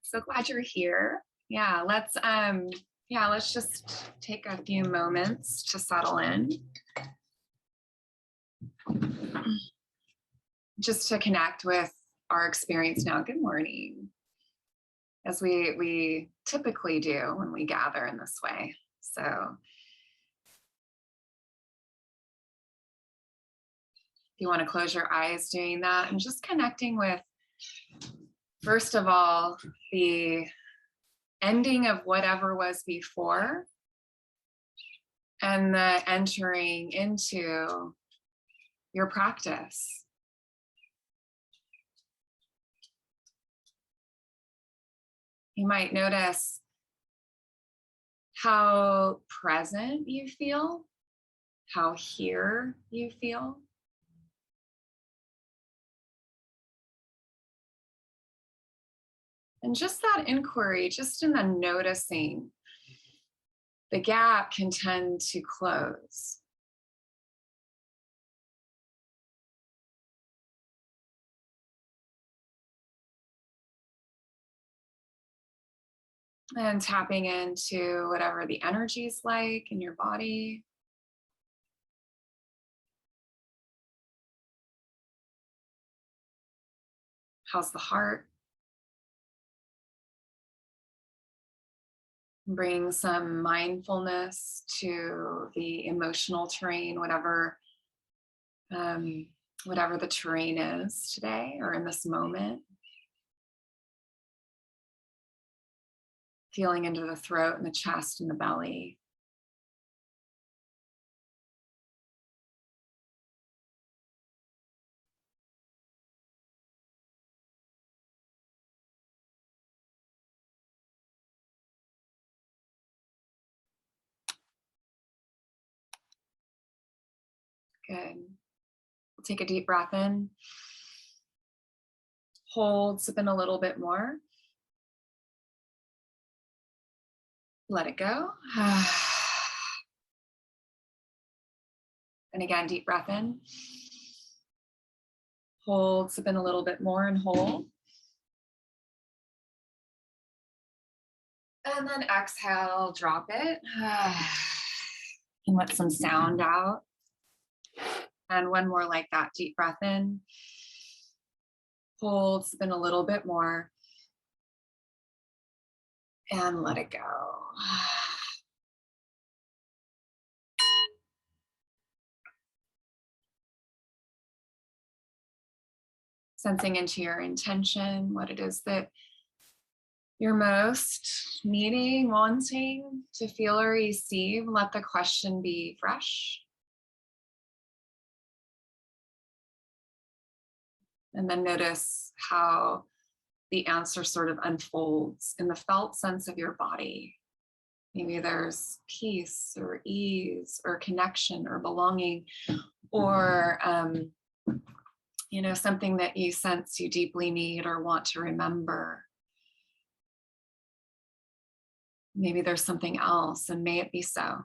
So glad you're here. Let's just take a few moments to settle in. Just to connect with our experience now. Good morning. As we typically do when we gather in this way. So if you want to close your eyes doing that and just connecting with, first of all, the ending of whatever was before and the entering into your practice. You might notice how present you feel, how here you feel. And just that inquiry, just in the noticing, the gap can tend to close. And tapping into whatever the energy is like in your body. How's the heart? Bring some mindfulness to the emotional terrain, whatever the terrain is today or in this moment. Feeling into the throat and the chest and the belly. Good. We'll take a deep breath in. Hold, sip in a little bit more. Let it go. And again, deep breath in. Hold, sip in a little bit more and hold. And then exhale, drop it. And let some sound out. And one more like that, deep breath in. Hold, spin a little bit more. And let it go. Sensing into your intention, what it is that you're most needing, wanting to feel or receive. Let the question be fresh. And then notice how the answer sort of unfolds in the felt sense of your body. Maybe there's peace or ease or connection or belonging or, something that you sense you deeply need or want to remember. Maybe there's something else, and may it be so.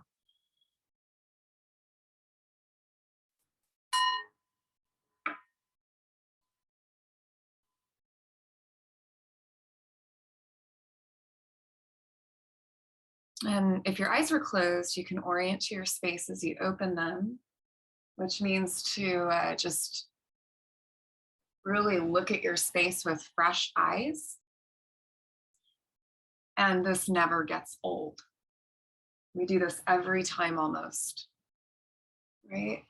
And if your eyes were closed, you can orient to your space as you open them, which means to just really look at your space with fresh eyes. And this never gets old. We do this every time almost, right?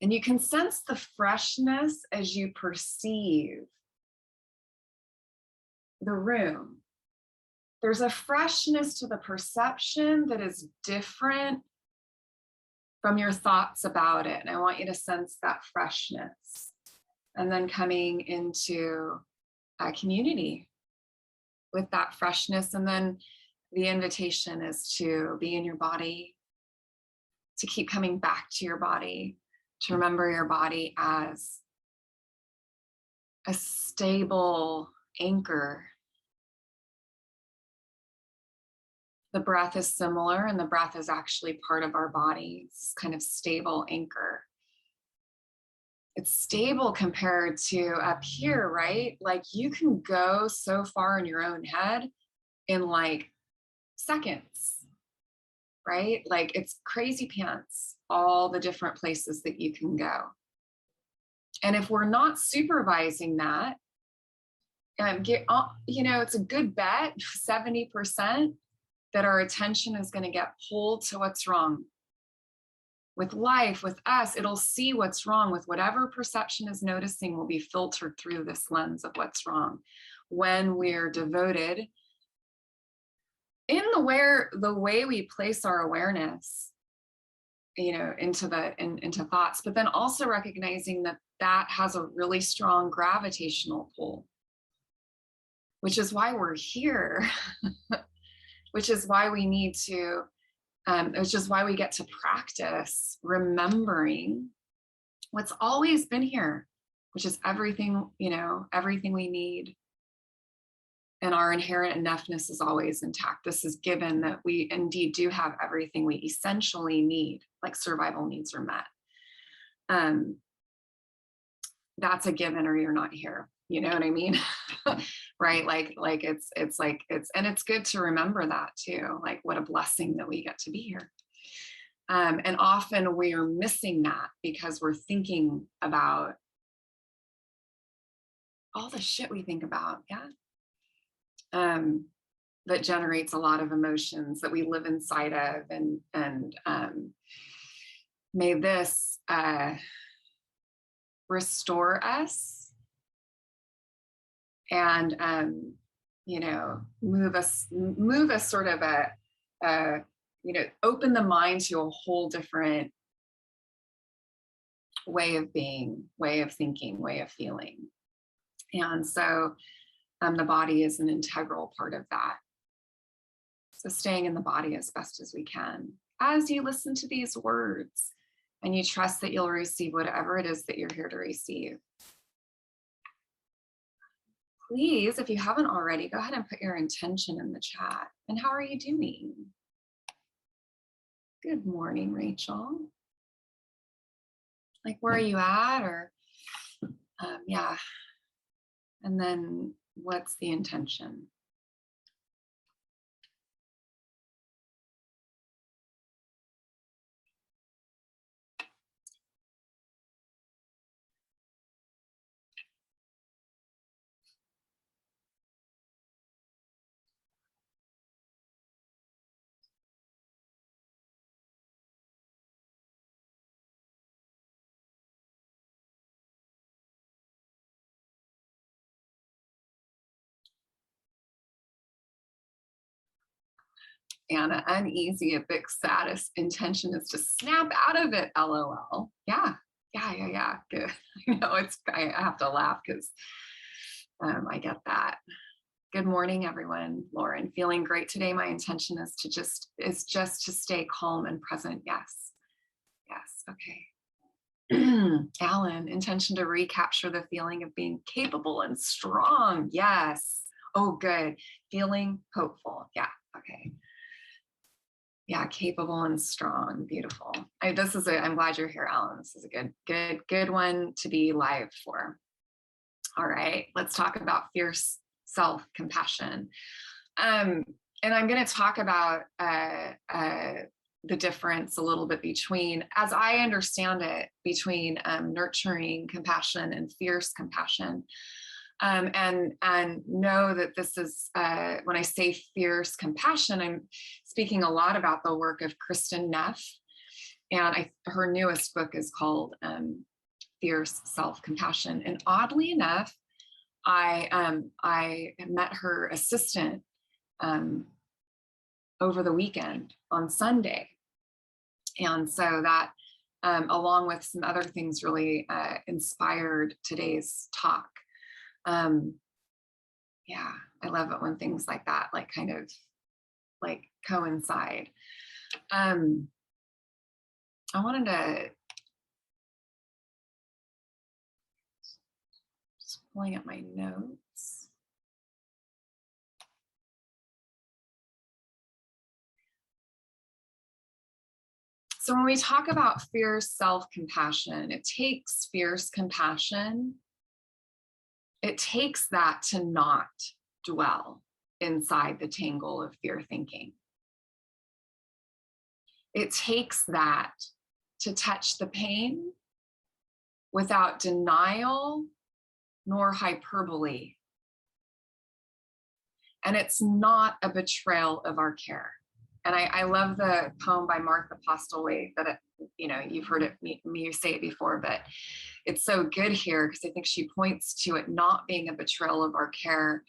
And you can sense the freshness as you perceive the room. There's a freshness to the perception that is different from your thoughts about it. And I want you to sense that freshness. And then coming into a community with that freshness. And then the invitation is to be in your body, to keep coming back to your body, to remember your body as a stable anchor. The breath is similar, and the breath is actually part of our body. It's kind of stable anchor. it's stable compared to up here, right? Like you can go so far in your own head in like seconds, right? Like it's crazy pants, all the different places that you can go. And if we're not supervising that, it's a good bet, 70%, that our attention is going to get pulled to what's wrong. With life, with us, it'll see what's wrong. With whatever perception is noticing will be filtered through this lens of what's wrong. When we're devoted in the way we place our awareness, into thoughts, but then also recognizing that has a really strong gravitational pull, which is why we're here, which is why we need to, which is why we get to practice remembering what's always been here, which is everything, everything we need. And our inherent enoughness is always intact. This is given that we indeed do have everything we essentially need, like survival needs are met. That's a given or you're not here. You know what I mean? Right? And it's good to remember that too. Like what a blessing that we get to be here. And often we are missing that because we're thinking about all the shit we think about. Yeah. That generates a lot of emotions that we live inside of, and may this restore us and move us sort of open the mind to a whole different way of being, way of thinking, way of feeling. And so the body is an integral part of that. So staying in the body as best as we can as you listen to these words and you trust that you'll receive whatever it is that you're here to receive. Please, if you haven't already, go ahead and put your intention in the chat. And how are you doing? Good morning, Rachel. Like, where are you at? Or, yeah. And then what's the intention? Anna, uneasy, a big saddest intention is to snap out of it, LOL. Yeah. Good. I have to laugh because I get that. Good morning, everyone. Lauren, feeling great today. My intention is just to stay calm and present. Yes. Okay. Alan, intention to recapture the feeling of being capable and strong. Yes. Oh, good. Feeling hopeful. Yeah. Okay. Yeah, capable and strong. Beautiful. I'm glad you're here, Alan. This is a good one to be live for. All right, let's talk about fierce self-compassion. And I'm going to talk about the difference a little bit between, as I understand it, between nurturing compassion and fierce compassion. And know that this is, when I say fierce compassion, I'm speaking a lot about the work of Kristen Neff. And her newest book is called Fierce Self-Compassion. And oddly enough, I met her assistant over the weekend on Sunday. And so that, along with some other things, really inspired today's talk. Yeah, I love it when things like that, like kind of like coincide. I wanted to, just pulling up my notes. So when we talk about fierce self-compassion, it takes fierce compassion. It takes that to not dwell inside the tangle of fear thinking. It takes that to touch the pain without denial nor hyperbole. And it's not a betrayal of our care. And I love the poem by Martha Postlewaite that, you've heard it, me say it before, but it's so good here because I think she points to it not being a betrayal of our care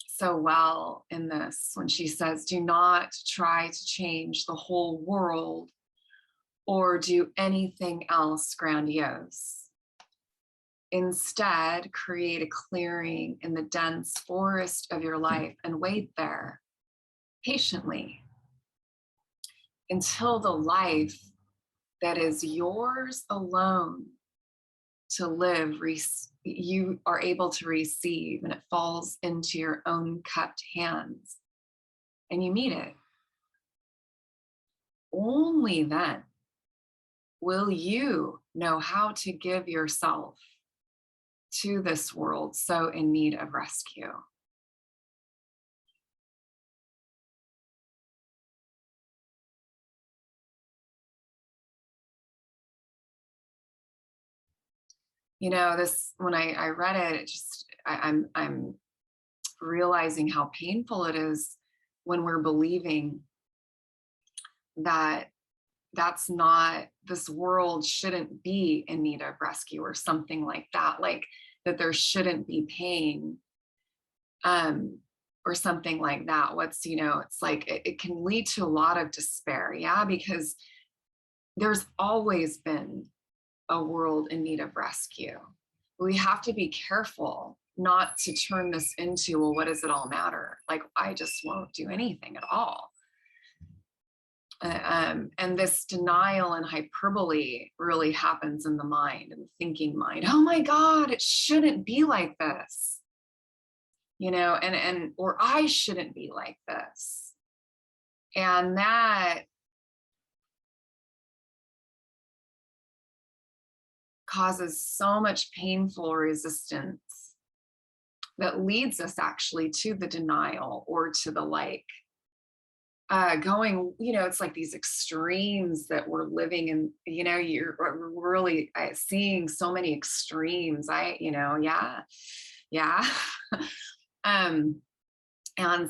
so well in this when she says, do not try to change the whole world or do anything else grandiose. Instead, create a clearing in the dense forest of your life and wait there patiently until the life that is yours alone to live, you are able to receive, and it falls into your own cupped hands and you meet it. Only then will you know how to give yourself to this world so in need of rescue. This, when I read it, I'm realizing how painful it is when we're believing that this world shouldn't be in need of rescue or something like that, like that there shouldn't be pain or something like that. It's like it can lead to a lot of despair, because there's always been a world in need of rescue. We have to be careful not to turn this into, well, what does it all matter? Like, I just won't do anything at all. And this denial and hyperbole really happens in the mind, in the thinking mind. Oh my God, it shouldn't be like this, or I shouldn't be like this. And that causes so much painful resistance that leads us actually to the denial or to the going, it's like these extremes that we're living in, you're really seeing so many extremes. And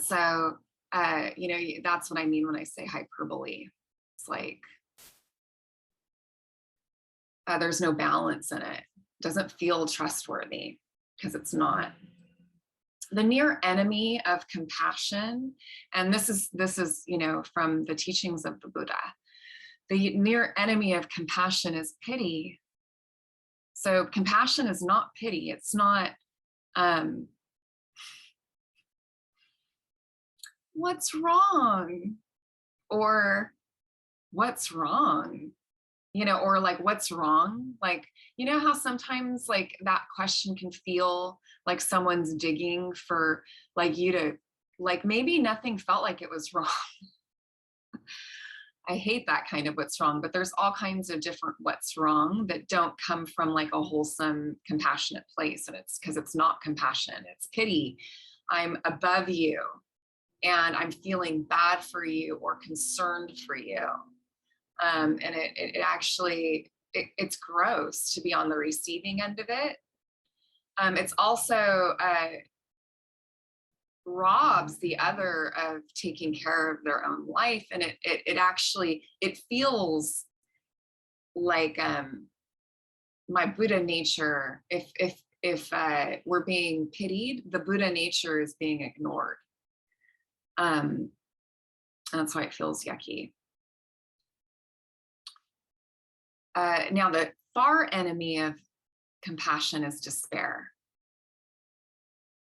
so, that's what I mean when I say hyperbole. It's like, there's no balance in it. It doesn't feel trustworthy because it's not. The near enemy of compassion, and this is from the teachings of the Buddha, the near enemy of compassion is pity. So compassion is not pity. It's not what's wrong, or what's wrong, or like, what's wrong? Like, how sometimes like that question can feel like someone's digging for like you to, like, maybe nothing felt like it was wrong. I hate that kind of what's wrong, but there's all kinds of different what's wrong that don't come from like a wholesome, compassionate place. And it's because it's not compassion, it's pity. I'm above you and I'm feeling bad for you or concerned for you. And it actually, it's gross to be on the receiving end of it. It's also robs the other of taking care of their own life. And it actually, it feels like my Buddha nature, if we're being pitied, the Buddha nature is being ignored. That's why it feels yucky. Now, the far enemy of compassion is despair.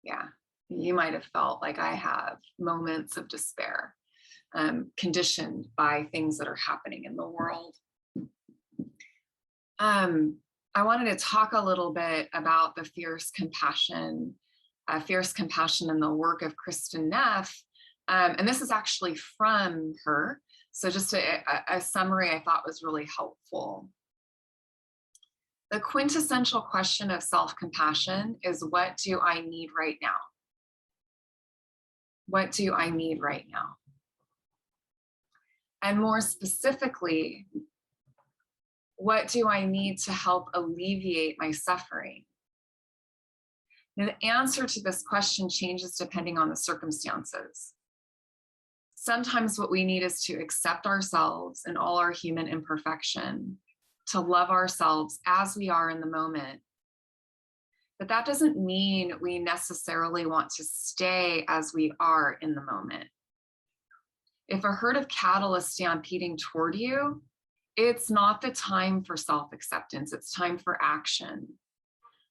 Yeah, you might have felt like I have moments of despair, conditioned by things that are happening in the world. I wanted to talk a little bit about the fierce compassion in the work of Kristen Neff. And this is actually from her. So just a summary I thought was really helpful. The quintessential question of self-compassion is, what do I need right now? What do I need right now? And more specifically, what do I need to help alleviate my suffering? Now, the answer to this question changes depending on the circumstances. Sometimes what we need is to accept ourselves and all our human imperfection, to love ourselves as we are in the moment. But that doesn't mean we necessarily want to stay as we are in the moment. If a herd of cattle is stampeding toward you, it's not the time for self-acceptance, it's time for action.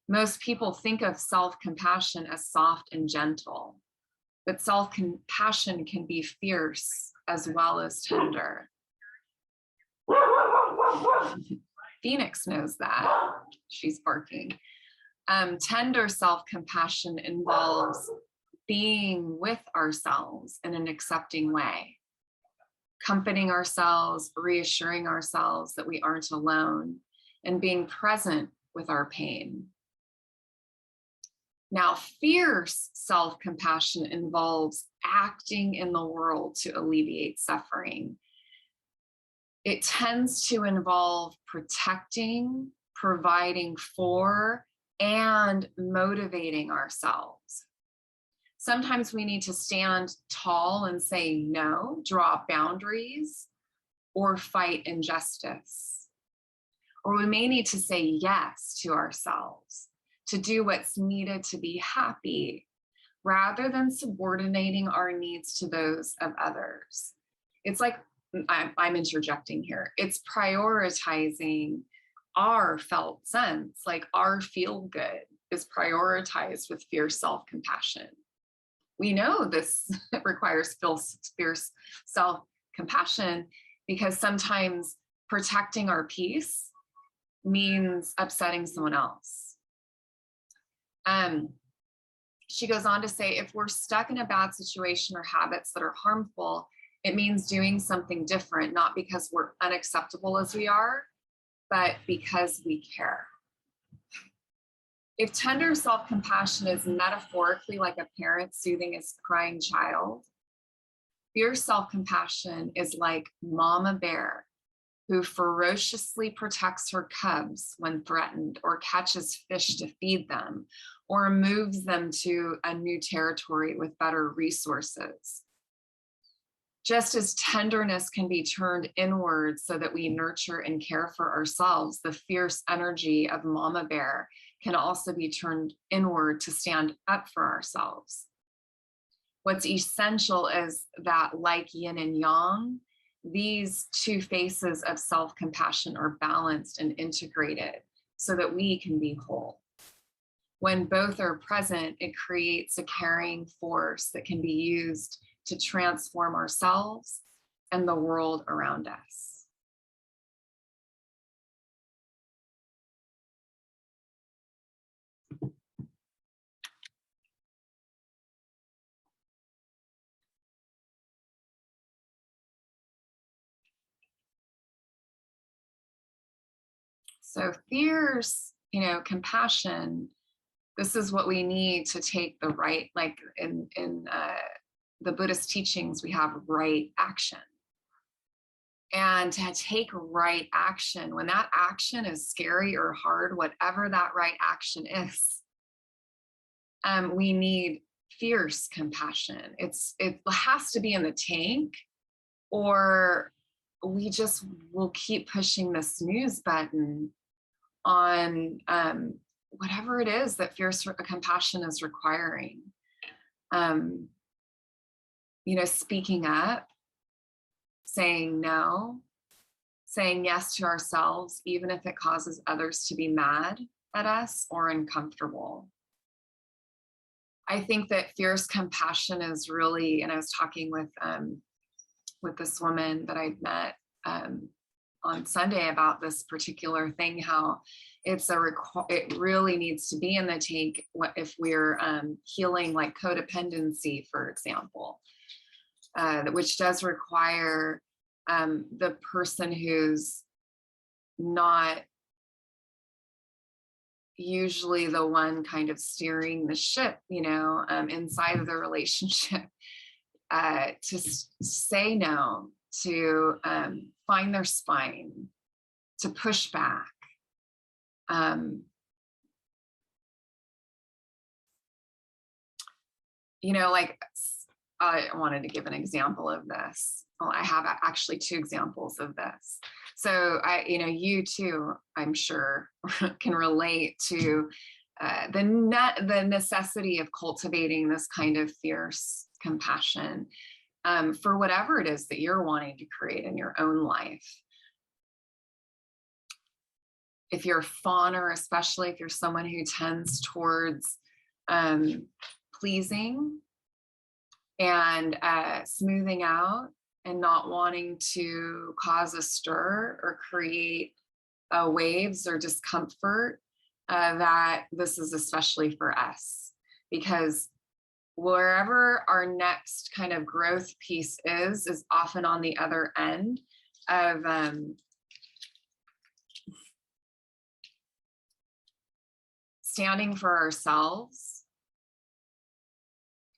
Most people think of self-compassion as soft and gentle, but self-compassion can be fierce as well as tender. Phoenix knows that. She's barking. Tender self-compassion involves being with ourselves in an accepting way, comforting ourselves, reassuring ourselves that we aren't alone, and being present with our pain. Now, fierce self-compassion involves acting in the world to alleviate suffering. It tends to involve protecting, providing for, and motivating ourselves. Sometimes we need to stand tall and say no, draw boundaries, or fight injustice. Or we may need to say yes to ourselves, to do what's needed to be happy, rather than subordinating our needs to those of others. It's like, I'm interjecting here, it's prioritizing our felt sense, like our feel good is prioritized with fierce self-compassion. We know this requires fierce self-compassion because sometimes protecting our peace means upsetting someone else. She goes on to say, if we're stuck in a bad situation or habits that are harmful, it means doing something different, not because we're unacceptable as we are, but because we care. If tender self-compassion is metaphorically like a parent soothing his crying child, fierce self-compassion is like Mama Bear, who ferociously protects her cubs when threatened, or catches fish to feed them, or moves them to a new territory with better resources. Just as tenderness can be turned inward so that we nurture and care for ourselves, the fierce energy of Mama Bear can also be turned inward to stand up for ourselves. What's essential is that, like yin and yang, these two faces of self-compassion are balanced and integrated so that we can be whole. When both are present, it creates a carrying force that can be used to transform ourselves and the world around us. So fierce, compassion, this is what we need to take the right, like in the Buddhist teachings, we have right action. And to take right action, when that action is scary or hard, whatever that right action is, we need fierce compassion. It has to be in the tank, or we just will keep pushing the snooze button on whatever it is that fierce compassion is requiring. Speaking up, saying no, saying yes to ourselves, even if it causes others to be mad at us or uncomfortable. I think that fierce compassion is really, and I was talking with this woman that I'd met on Sunday about this particular thing, how it really needs to be in the tank if we're healing like codependency, for example, which does require the person who's not usually the one kind of steering the ship, inside of the relationship, to say no, to find their spine, to push back. Like I wanted to give an example of this. Well, I have actually two examples of this. So you too, I'm sure, can relate to the necessity of cultivating this kind of fierce compassion for whatever it is that you're wanting to create in your own life. If you're a fawner, especially if you're someone who tends towards pleasing and smoothing out and not wanting to cause a stir or create waves or discomfort, that this is especially for us, because wherever our next kind of growth piece is often on the other end of standing for ourselves,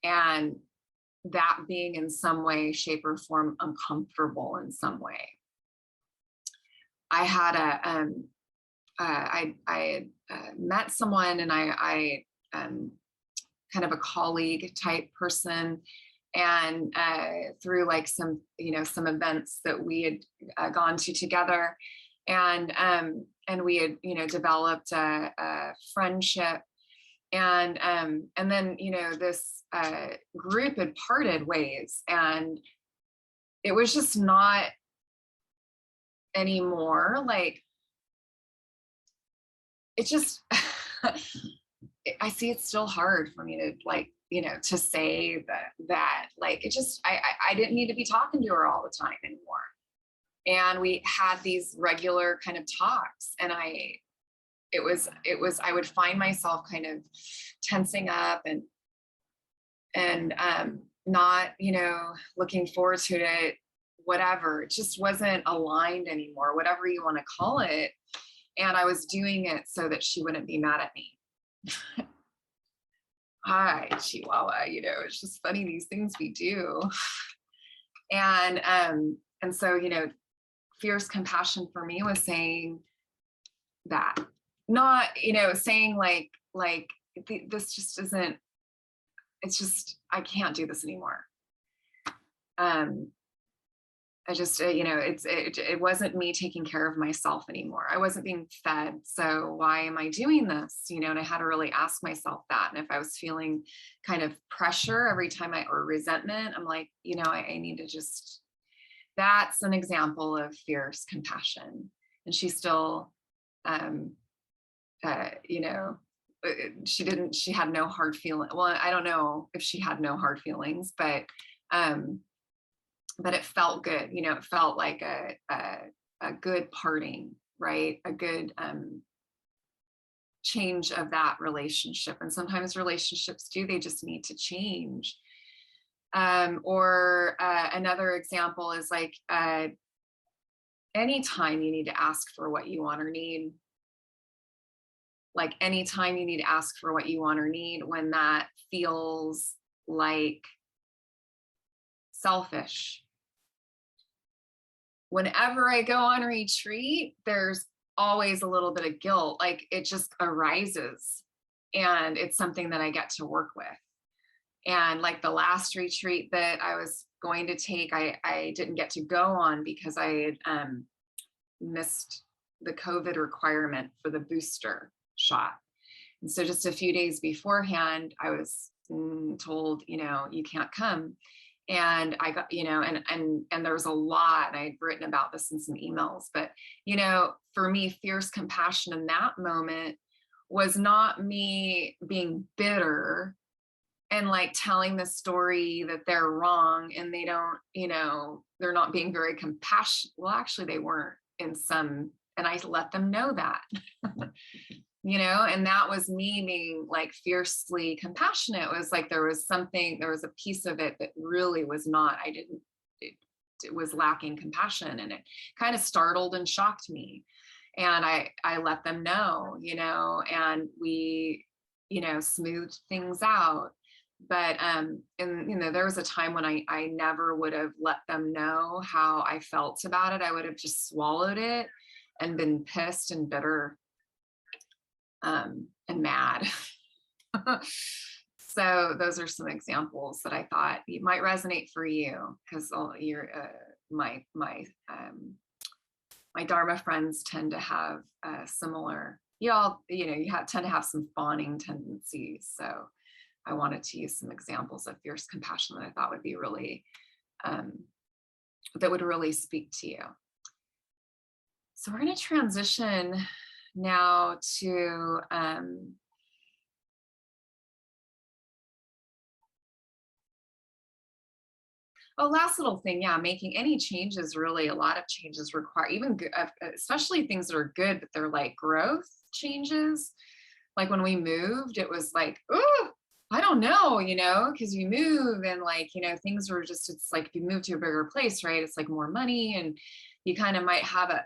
and that being in some way, shape, or form uncomfortable in some way. I had I had met someone, and I kind of a colleague type person, and through like some events that we had gone to together, and we had developed a friendship, and then this group had parted ways, and it was just not anymore. Like, it just I see it's still hard for me to to say that like, it just I didn't need to be talking to her all the time anymore. And we had these regular kind of talks, and I would find myself kind of tensing up and not, looking forward to it, whatever. It just wasn't aligned anymore, whatever you want to call it. And I was doing it so that she wouldn't be mad at me. Hi, Chihuahua, it's just funny, these things we do. And so, fierce compassion for me was saying that, not, saying like this just isn't, it's just, I can't do this anymore. I just, it wasn't me taking care of myself anymore. I wasn't being fed. So why am I doing this? And I had to really ask myself that. And if I was feeling kind of pressure every time or resentment, I'm like, I need to just, that's an example of fierce compassion. And she still, she had no hard feeling. Well, I don't know if she had no hard feelings, but it felt good. It felt like a good parting, right? A good change of that relationship. And sometimes relationships they just need to change. Or another example is like, anytime you need to ask for what you want or need, like anytime you need to ask for what you want or need, when that feels like selfish. Whenever I go on retreat, there's always a little bit of guilt, like it just arises, and it's something that I get to work with. And like the last retreat that I was going to take, I didn't get to go on because I had missed the COVID requirement for the booster shot. And so just a few days beforehand, I was told, you can't come. And I got, and there was a lot, and I'd written about this in some emails, but, for me, fierce compassion in that moment was not me being bitter and like telling the story that they're wrong and they don't, they're not being very compassionate. Well, actually they weren't in some, and I let them know that, and that was me being like fiercely compassionate. It was like, there was a piece of it that really was not, it was lacking compassion, and it kind of startled and shocked me. And I let them know, and we, smoothed things out. But and there was a time when I never would have let them know how I felt about it. I would have just swallowed it and been pissed and bitter and mad. So those are some examples that I thought might resonate for you, because you're my Dharma friends tend to have similar. You tend to have some fawning tendencies. So I wanted to use some examples of fierce compassion that I thought would be really that would really speak to you. So we're going to transition now to last little thing. Yeah, making any changes, really a lot of changes require, even good, especially things that are good, but they're like growth changes. Like when we moved, it was like, oh, I don't know, because you move and things were just, it's like if you move to a bigger place, right? It's like more money and you kind of might have a,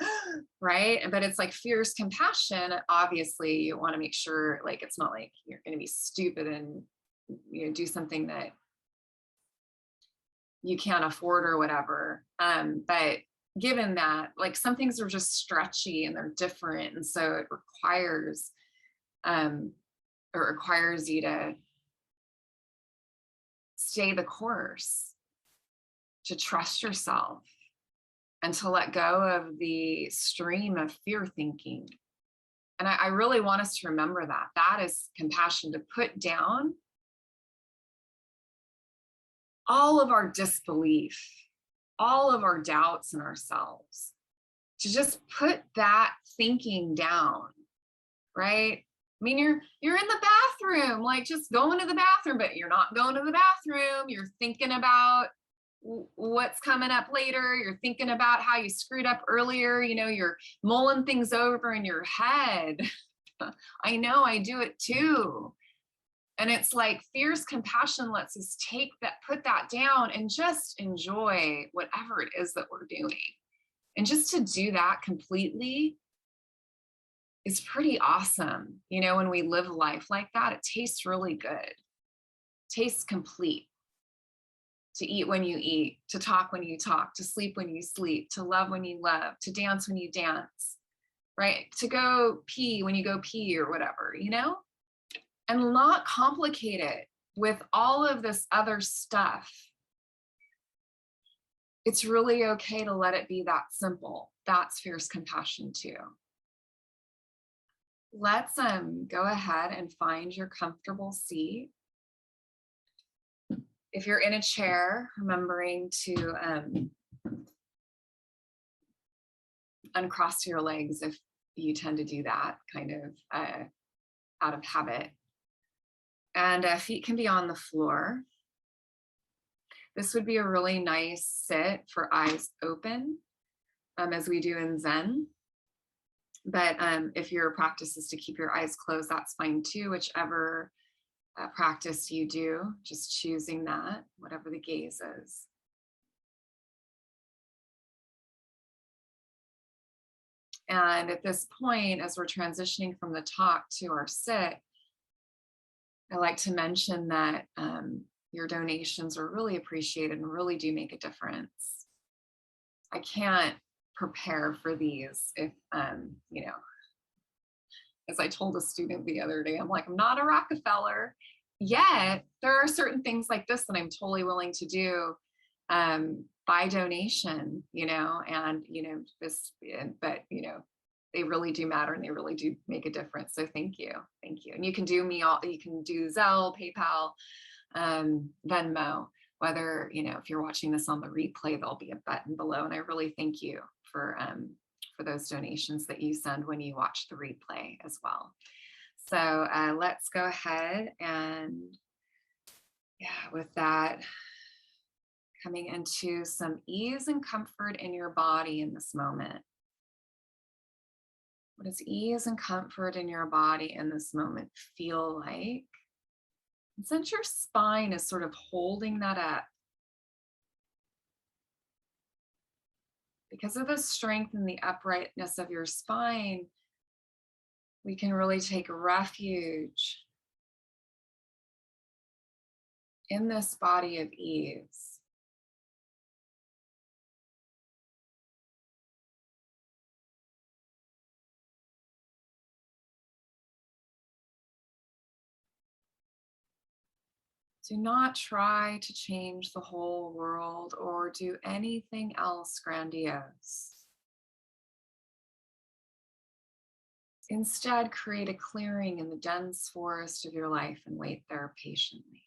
right? But it's like fierce compassion. Obviously you want to make sure it's not like you're going to be stupid and, do something that you can't afford or whatever. But given that, some things are just stretchy and they're different. And so it requires you to stay the course, to trust yourself, and to let go of the stream of fear thinking. And I really want us to remember that. That is compassion, to put down all of our disbelief, all of our doubts in ourselves, to just put that thinking down, right? I mean, you're in the bathroom, just going to the bathroom, but you're not going to the bathroom. You're thinking about what's coming up later. You're thinking about how you screwed up earlier. You're mulling things over in your head. I know, I do it too. And it's like fierce compassion lets us put that down and just enjoy whatever it is that we're doing. And just to do that completely is pretty awesome. When we live life like that, it tastes really good. It tastes complete. To eat when you eat, to talk when you talk, to sleep when you sleep, to love when you love, to dance when you dance, right? To go pee when you go pee or whatever, and not complicate it with all of this other stuff. It's really okay to let it be that simple. That's fierce compassion too. Let's go ahead and find your comfortable seat. If you're in a chair, remembering to uncross your legs if you tend to do that kind of out of habit. And feet can be on the floor. This would be a really nice sit for eyes open, as we do in Zen. But if your practice is to keep your eyes closed, that's fine too, whichever practice you do, just choosing that, whatever the gaze is. And at this point, as we're transitioning from the talk to our sit, I like to mention that your donations are really appreciated and really do make a difference. I can't prepare for these if, as I told a student the other day, I'm like, I'm not a Rockefeller yet. There are certain things like this that I'm totally willing to do by donation, but they really do matter and they really do make a difference. So thank you. And you can do you can do Zelle, PayPal, Venmo, whether, if you're watching this on the replay, there'll be a button below. And I really thank you for those donations that you send when you watch the replay as well. So let's go ahead and, with that, coming into some ease and comfort in your body in this moment. What does ease and comfort in your body in this moment feel like? And since your spine is sort of holding that up, Because of the strength and the uprightness of your spine, we can really take refuge in this body of ease. Do not try to change the whole world or do anything else grandiose. Instead, create a clearing in the dense forest of your life and wait there patiently.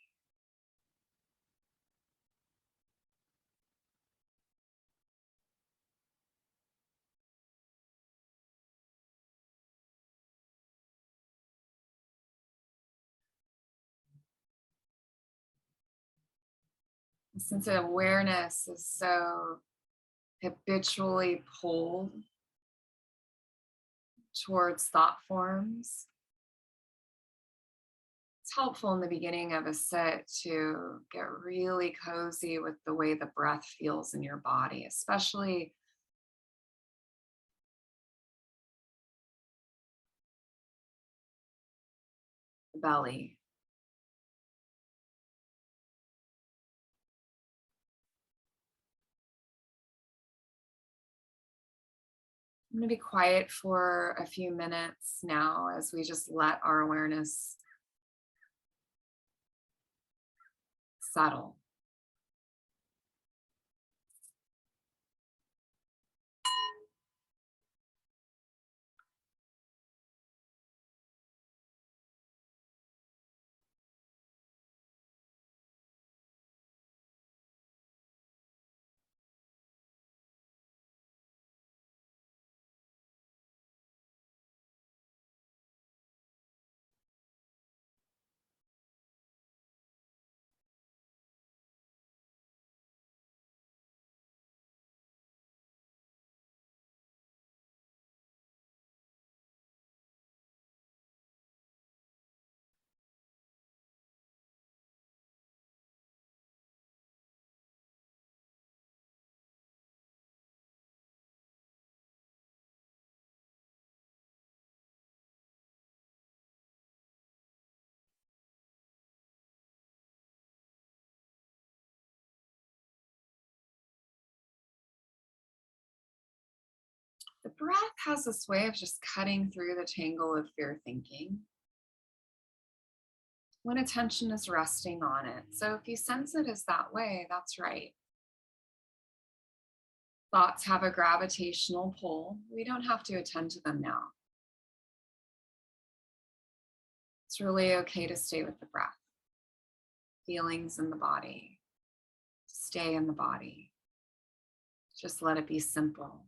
Since awareness is so habitually pulled towards thought forms, it's helpful in the beginning of a sit to get really cozy with the way the breath feels in your body, especially the belly. I'm going to be quiet for a few minutes now as we just let our awareness settle. The breath has this way of just cutting through the tangle of fear thinking when attention is resting on it. So if you sense it is that way, that's right. Thoughts have a gravitational pull. We don't have to attend to them now. It's really okay to stay with the breath, feelings in the body, stay in the body. Just let it be simple.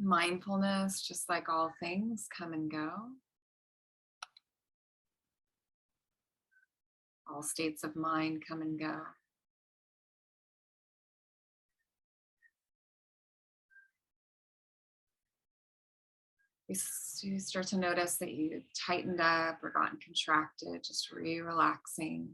Mindfulness, just like all things, come and go. All states of mind come and go. You start to notice that you tightened up or gotten contracted, just relaxing.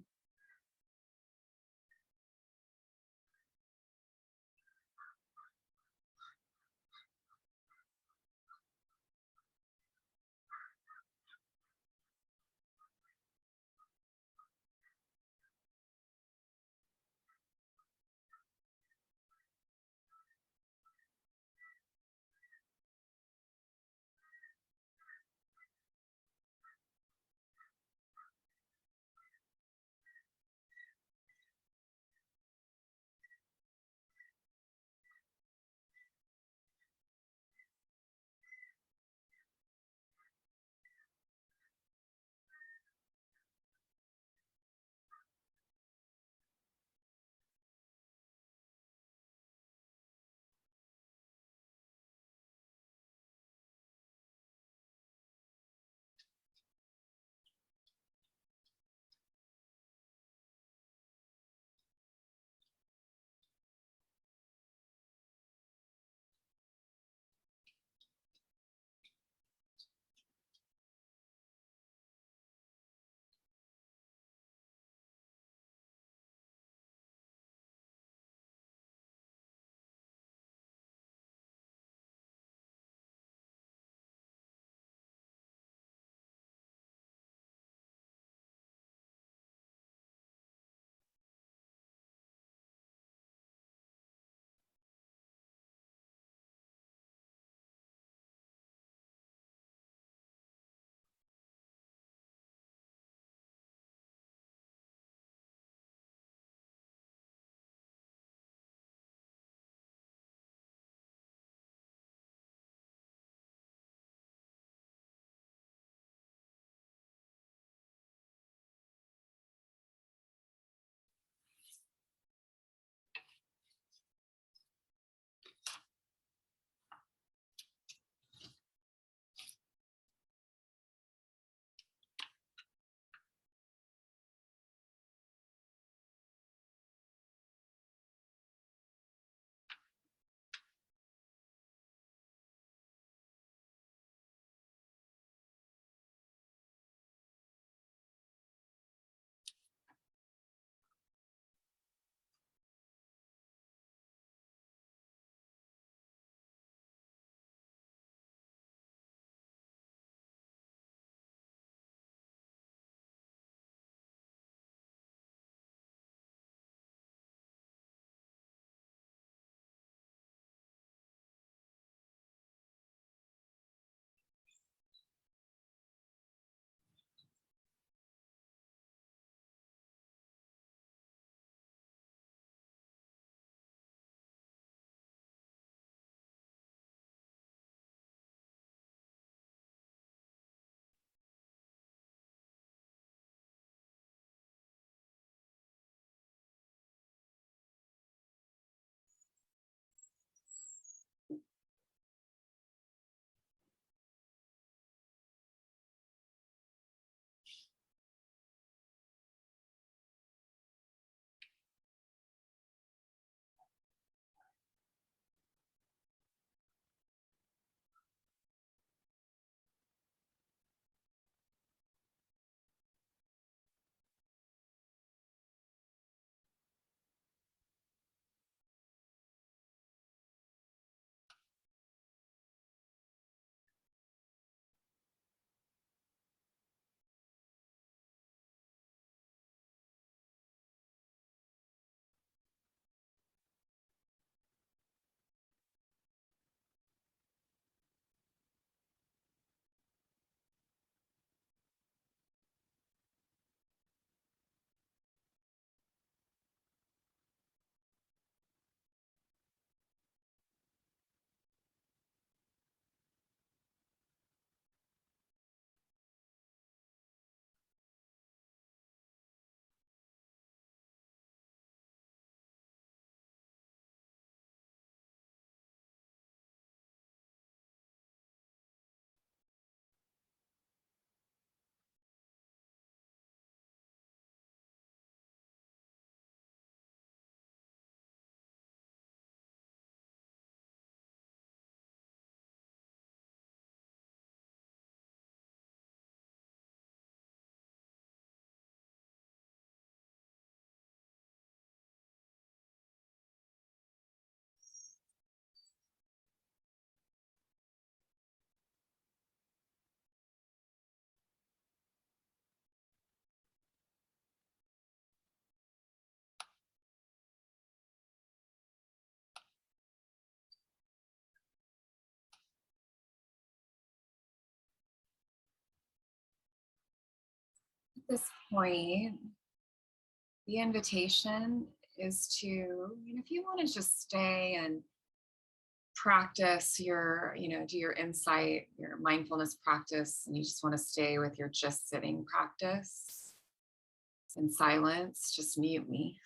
this point, the invitation is to, if you want to just stay and practice your, do your insight, your mindfulness practice, and you just want to stay with your just sitting practice in silence, just mute me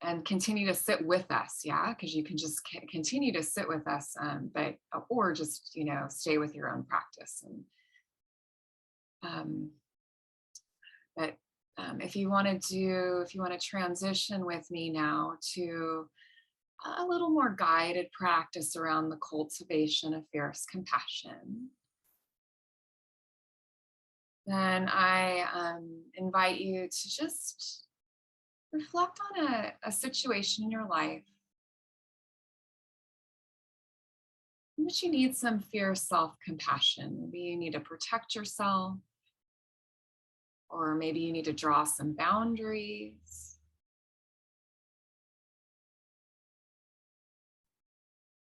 and continue to sit with us. Yeah, because you can just continue to sit with us, but or just stay with your own practice. And but if you want to transition with me now to a little more guided practice around the cultivation of fierce compassion, then I invite you to just reflect on a situation in your life in which you need some fierce self-compassion. Maybe you need to protect yourself, or maybe you need to draw some boundaries,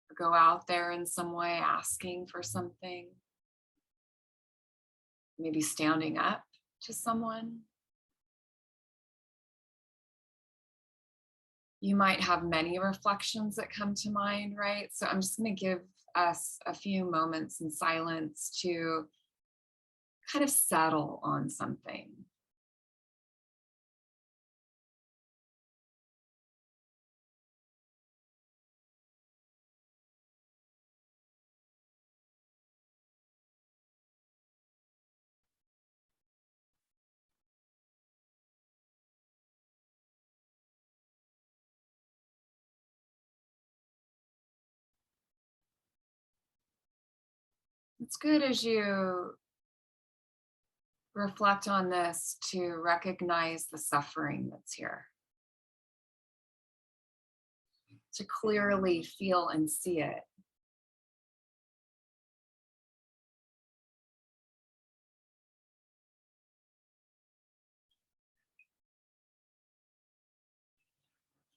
or go out there in some way asking for something, maybe standing up to someone. You might have many reflections that come to mind, right? So I'm just going to give us a few moments in silence to kind of settle on something. It's good as you reflect on this to recognize the suffering that's here, to clearly feel and see it.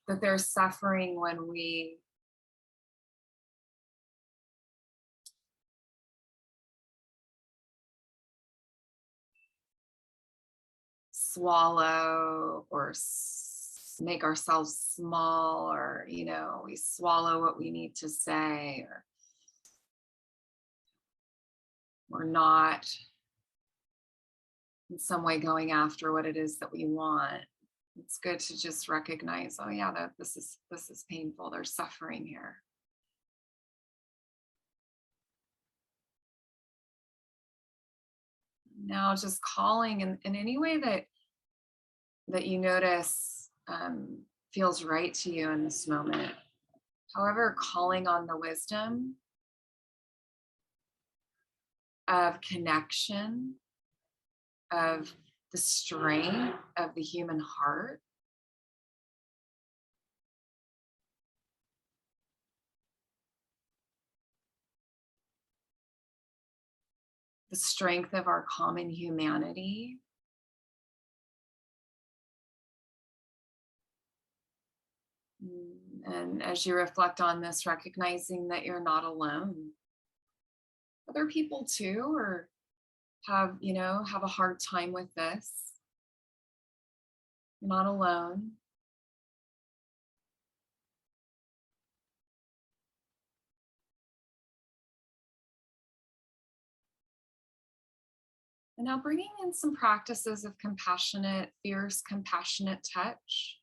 That there's suffering when we swallow or make ourselves small, or we swallow what we need to say, or we're not in some way going after what it is that we want. It's good to just recognize, oh yeah, that this is painful, there's suffering here. Now just calling in any way that you notice feels right to you in this moment. However, calling on the wisdom of connection, of the strength of the human heart, the strength of our common humanity. And as you reflect on this, recognizing that you're not alone. Other people too, or have a hard time with this. You're not alone. And now bringing in some practices of compassionate, fierce, compassionate touch.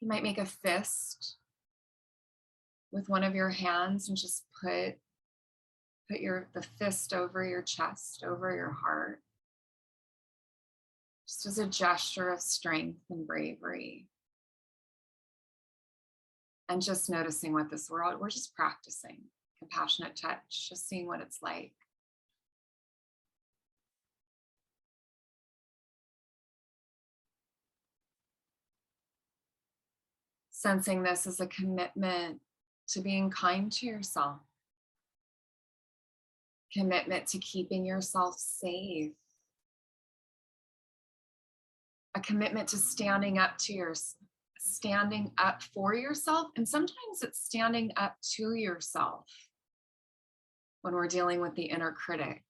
You might make a fist with one of your hands and just put the fist over your chest, over your heart, just as a gesture of strength and bravery. And just noticing what this world, we're just practicing compassionate touch, just seeing what it's like. Sensing this as a commitment to being kind to yourself, commitment to keeping yourself safe, a commitment to standing up for yourself. And sometimes it's standing up to yourself. when we're dealing with the inner critic.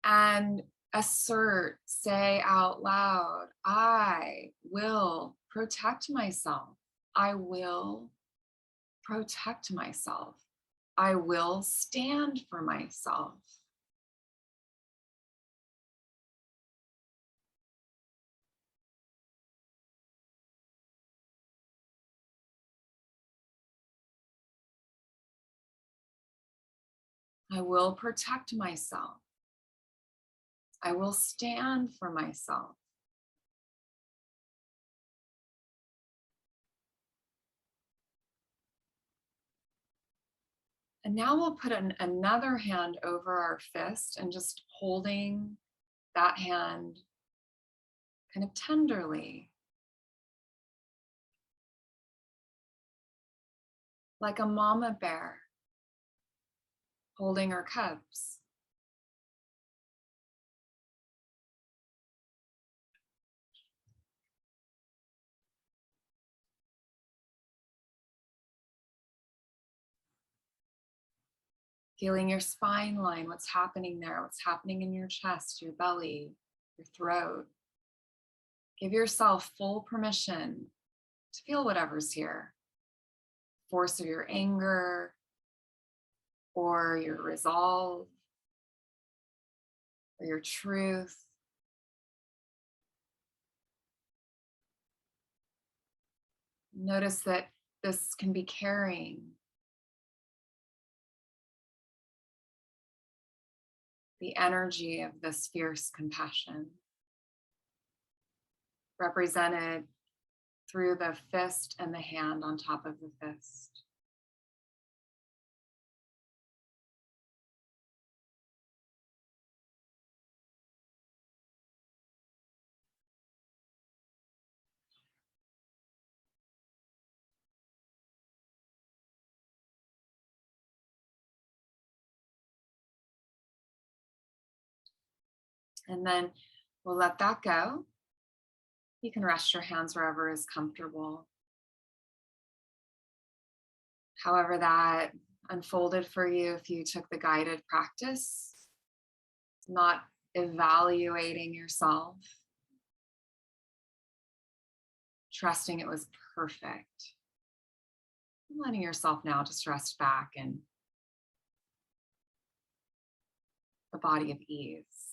And assert, say out loud, I will protect myself. I will protect myself. I will stand for myself. I will protect myself. I will stand for myself. And now we'll put another hand over our fist and just holding that hand kind of tenderly, like a mama bear holding her cubs. Feeling your spine line, what's happening there, what's happening in your chest, your belly, your throat. Give yourself full permission to feel whatever's here. Force of your anger or your resolve or your truth. Notice that this can be carrying the energy of this fierce compassion, represented through the fist and the hand on top of the fist. And then we'll let that go. You can rest your hands wherever is comfortable. However that unfolded for you, if you took the guided practice, not evaluating yourself, trusting it was perfect, letting yourself now just rest back in the body of ease.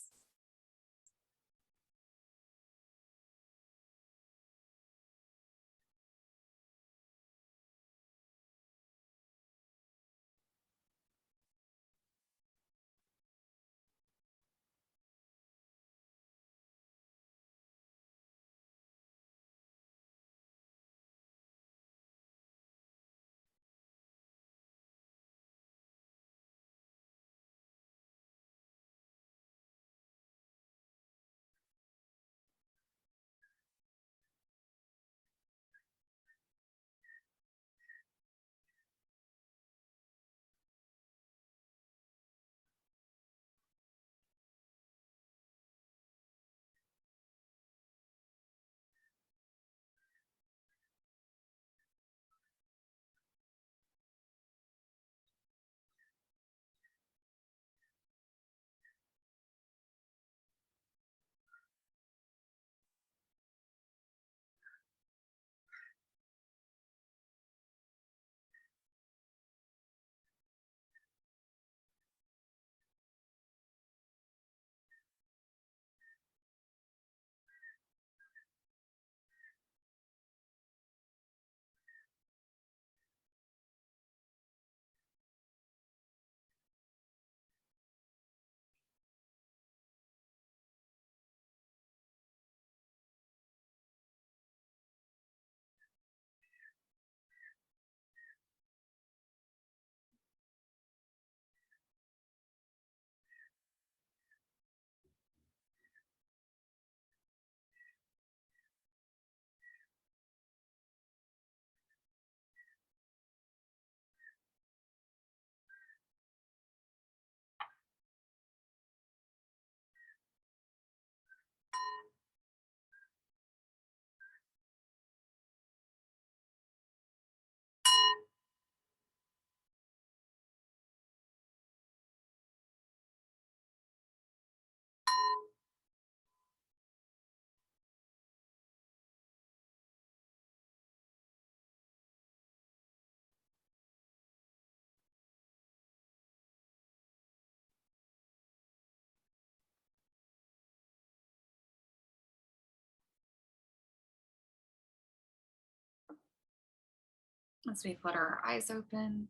As we flutter our eyes open,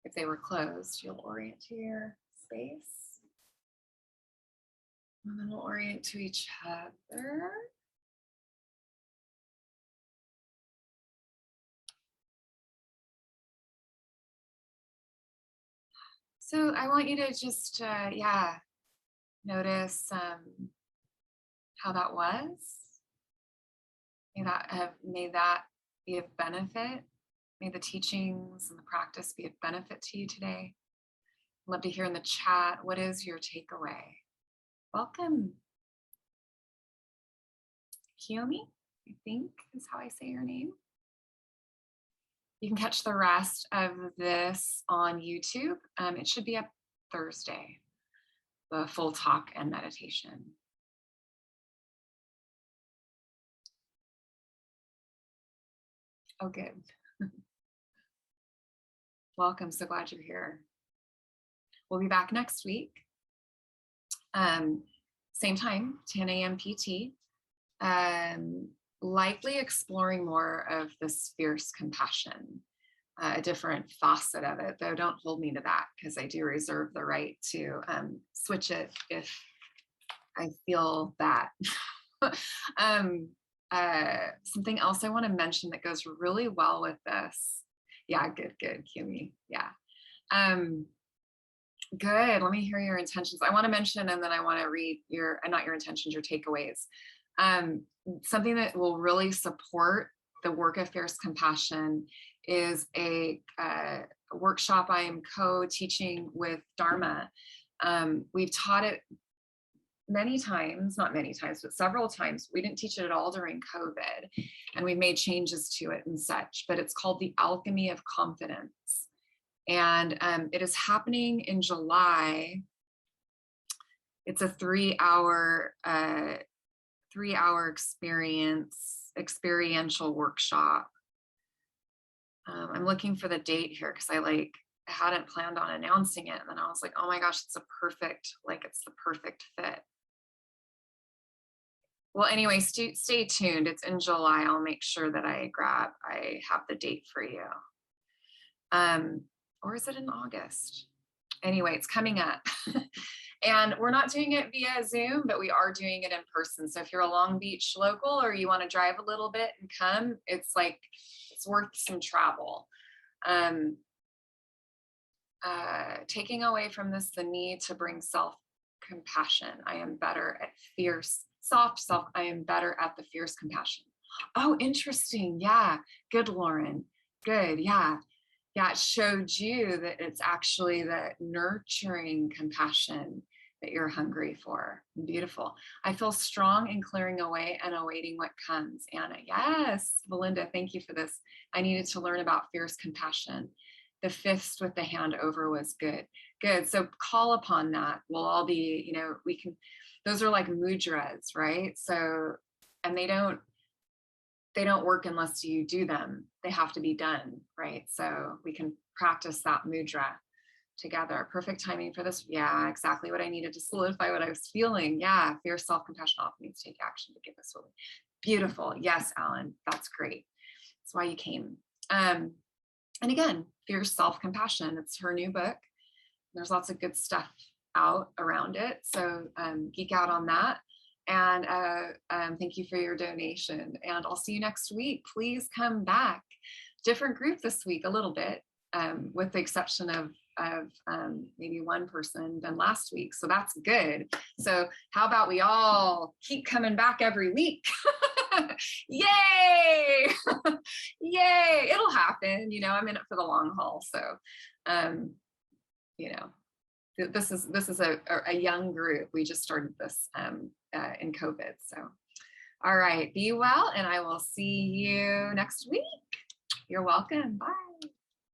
if they were closed, you'll orient to your space. And then we'll orient to each other. So I want you to just, notice how that was. May that be of benefit. May the teachings and the practice be of benefit to you today. I'd love to hear in the chat, what is your takeaway? Welcome. Kiyomi, I think is how I say your name. You can catch the rest of this on YouTube. It should be up Thursday, the full talk and meditation. Oh, good. Welcome, so glad you're here. We'll be back next week. Same time, 10 a.m. PT. Likely exploring more of this fierce compassion, a different facet of it, though don't hold me to that because I do reserve the right to switch it if I feel that. Something else I want to mention that goes really well with this. Yeah, good, Kimi. Yeah. Good. Let me hear your intentions. I want to mention, and then I want to read your, not your intentions, your takeaways. Something that will really support the work of fierce compassion is a workshop I am co-teaching with Dharma. We've taught it many times, not many times, but several times. We didn't teach it at all during COVID, and we've made changes to it and such, but it's called The Alchemy of Confidence. And it is happening in July. It's a 3-hour experiential workshop. I'm looking for the date here because I hadn't planned on announcing it. And then I was like, oh my gosh, it's the perfect fit. Well, anyway, stay tuned. It's in July. I'll make sure that I have the date for you. Or is it in August? Anyway, it's coming up. And we're not doing it via Zoom, but we are doing it in person. So if you're a Long Beach local or you want to drive a little bit and come, it's worth some travel. Taking away from this the need to bring self-compassion. I am better at soft self. I am better at the fierce compassion. Oh, interesting. Yeah. Good, Lauren. Good. Yeah. Yeah, it showed you that it's actually the nurturing compassion that you're hungry for. Beautiful. I feel strong in clearing away and awaiting what comes. Anna, yes. Belinda, thank you for this. I needed to learn about fierce compassion. The fist with the hand over was good. Good. So call upon that. We'll all be, those are like mudras, right? So, and they don't work unless you do them. They have to be done, right? So we can practice that mudra together. Perfect timing for this. Yeah, exactly what I needed to solidify what I was feeling. Yeah, fierce self-compassion often means take action to give us what we. Beautiful. Yes, Alan, that's great. That's why you came. And again, fierce self-compassion. It's her new book. There's lots of good stuff out around it. So geek out on that. And thank you for your donation. And I'll see you next week. Please come back. Different group this week, a little bit, with the exception of maybe one person than last week. So that's good. So how about we all keep coming back every week? Yay! Yay! It'll happen. I'm in it for the long haul. So, this is a young group. We just started this in COVID. So, all right, be well, and I will see you next week. You're welcome. Bye.